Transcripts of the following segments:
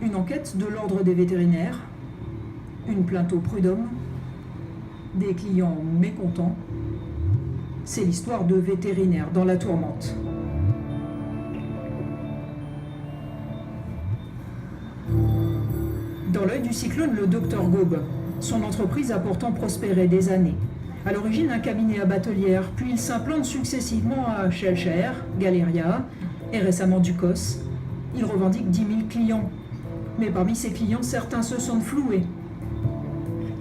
Une enquête de l'ordre des vétérinaires, une plainte au prud'homme, des clients mécontents. C'est l'histoire de vétérinaires dans la tourmente. Dans l'œil du cyclone, le docteur Gaube. Son entreprise a pourtant prospéré des années. À l'origine, un cabinet à Batelière, puis il s'implante successivement à Schellcher, Galeria et récemment Ducos. Il revendique 10 000 clients. Mais parmi ses clients, certains se sentent floués.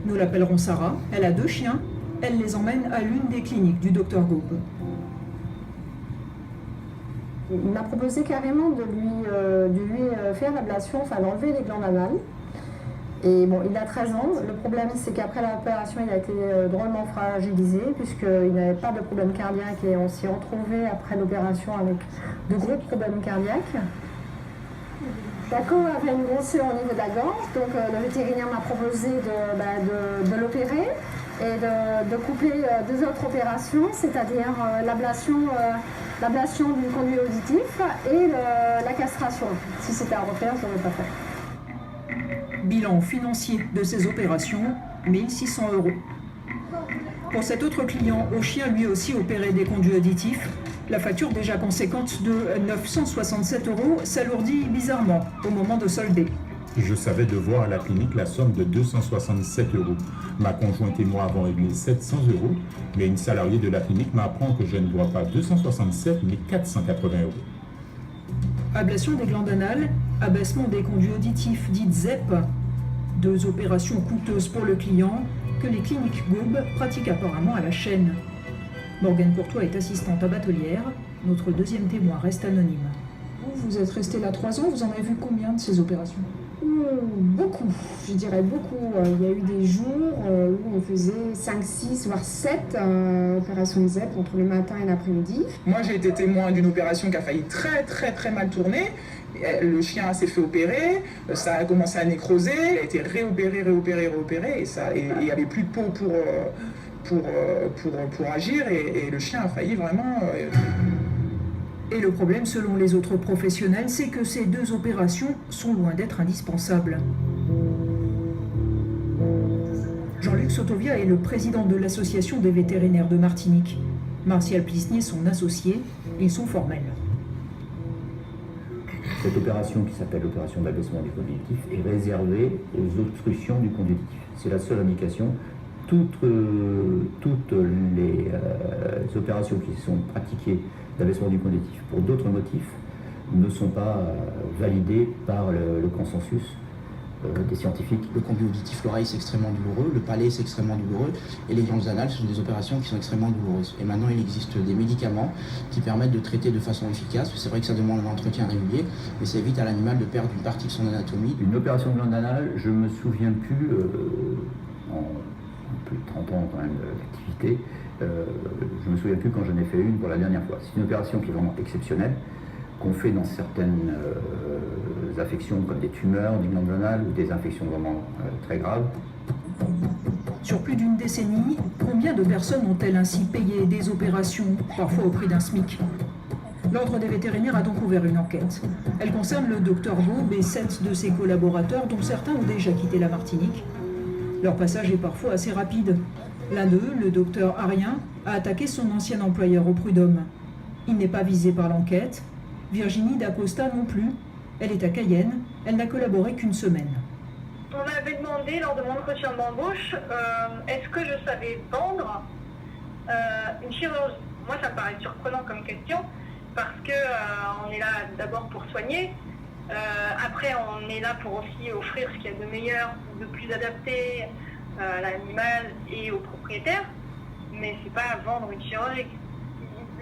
Nous l'appellerons Sarah, elle a 2 chiens, elle les emmène à l'une des cliniques du docteur Gaube. Il m'a proposé carrément de lui faire l'ablation, enfin d'enlever les glandes anales. Et bon, il a 13 ans. Le problème, c'est qu'après l'opération, il a été drôlement fragilisé, puisqu'il n'avait pas de problème cardiaque, et on s'est retrouvé après l'opération avec de gros problèmes cardiaques. Daco avait une grosseur au niveau de la gorge, donc le vétérinaire m'a proposé de l'opérer et de coupler 2 autres opérations, c'est-à-dire l'ablation du conduit auditif et la castration. Si c'était à refaire, je n'aurais pas fait. Bilan financier de ces opérations, 1 600 €. Pour cet autre client, au chien lui aussi opéré des conduits auditifs, la facture déjà conséquente de 967 € s'alourdit bizarrement au moment de solder. Je savais devoir à la clinique la somme de 267 €. Ma conjointe et moi avons réglé 700 €, mais une salariée de la clinique m'apprend que je ne dois pas 267 mais 480 €. Ablation des glandes anales, abaissement des conduits auditifs, dites ZEP, 2 opérations coûteuses pour le client que les cliniques Gaube pratiquent apparemment à la chaîne. Morgane Courtois est assistante à Batelière. Notre deuxième témoin reste anonyme. Vous êtes resté là 3 ans, vous en avez vu combien de ces opérations ? Beaucoup, je dirais beaucoup. Il y a eu des jours où on faisait 5, 6, voire 7 opérations de ZEP entre le matin et l'après-midi. Moi, j'ai été témoin d'une opération qui a failli très mal tourner. Le chien s'est fait opérer, ça a commencé à nécroser, il a été réopéré, et il n'y avait plus de peau pour agir, et le chien a failli vraiment... Et le problème, selon les autres professionnels, c'est que ces 2 opérations sont loin d'être indispensables. Jean-Luc Sotovia est le président de l'association des vétérinaires de Martinique. Martial Plisnier, son associé, ils sont formels. Cette opération, qui s'appelle l'opération d'abaissement du conduit auditif, est réservée aux obstructions du conduit auditif. C'est la seule indication. Toutes les opérations qui sont pratiquées d'abaissement du conduit auditif pour d'autres motifs ne sont pas validées par le consensus des scientifiques. Le conduit auditif, l'oreille, c'est extrêmement douloureux, le palais, c'est extrêmement douloureux, et les glandes anales, ce sont des opérations qui sont extrêmement douloureuses. Et maintenant, il existe des médicaments qui permettent de traiter de façon efficace. C'est vrai que ça demande un entretien régulier, mais ça évite à l'animal de perdre une partie de son anatomie. Une opération de glande anale, je me souviens plus, en plus de 30 ans quand même d'activité, je me souviens plus quand j'en ai fait une pour la dernière fois. C'est une opération qui est vraiment exceptionnelle, qu'on fait dans certaines affections comme des tumeurs, des glandes anales ou des infections vraiment très graves. Sur plus d'une décennie, combien de personnes ont-elles ainsi payé des opérations, parfois au prix d'un SMIC ? L'Ordre des vétérinaires a donc ouvert une enquête. Elle concerne le docteur Gaube et 7 de ses collaborateurs, dont certains ont déjà quitté la Martinique. Leur passage est parfois assez rapide. L'un d'eux, le docteur Arien, a attaqué son ancien employeur au prud'homme. Il n'est pas visé par l'enquête. Virginie D'Acosta non plus. Elle est à Cayenne. Elle n'a collaboré qu'une semaine. On m'avait demandé lors de mon entretien d'embauche, est-ce que je savais vendre une chirurgie. Moi, ça me paraît surprenant comme question, parce que on est là d'abord pour soigner. Après, on est là pour aussi offrir ce qu'il y a de meilleur, de plus adapté à l'animal et au propriétaire, mais c'est pas vendre une chirurgie.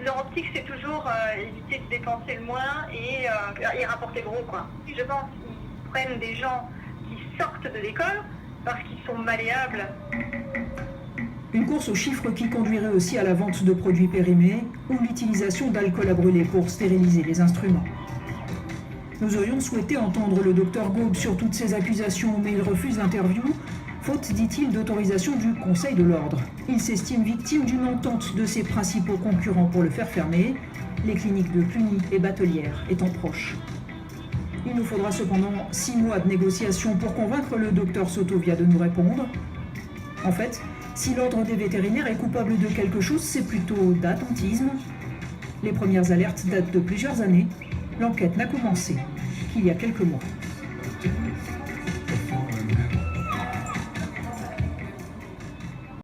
Leur optique, c'est toujours éviter de dépenser le moins et rapporter gros, quoi. Je pense qu'ils prennent des gens qui sortent de l'école parce qu'ils sont malléables. Une course aux chiffres qui conduirait aussi à la vente de produits périmés ou l'utilisation d'alcool à brûler pour stériliser les instruments. Nous aurions souhaité entendre le docteur Gaube sur toutes ces accusations, mais il refuse l'interview, faute, dit-il, d'autorisation du Conseil de l'Ordre. Il s'estime victime d'une entente de ses principaux concurrents pour le faire fermer, les cliniques de Cluny et Batelière étant proches. Il nous faudra cependant 6 mois de négociations pour convaincre le docteur Sotovia de nous répondre. En fait, si l'ordre des vétérinaires est coupable de quelque chose, c'est plutôt d'attentisme. Les premières alertes datent de plusieurs années. L'enquête n'a commencé qu'il y a quelques mois.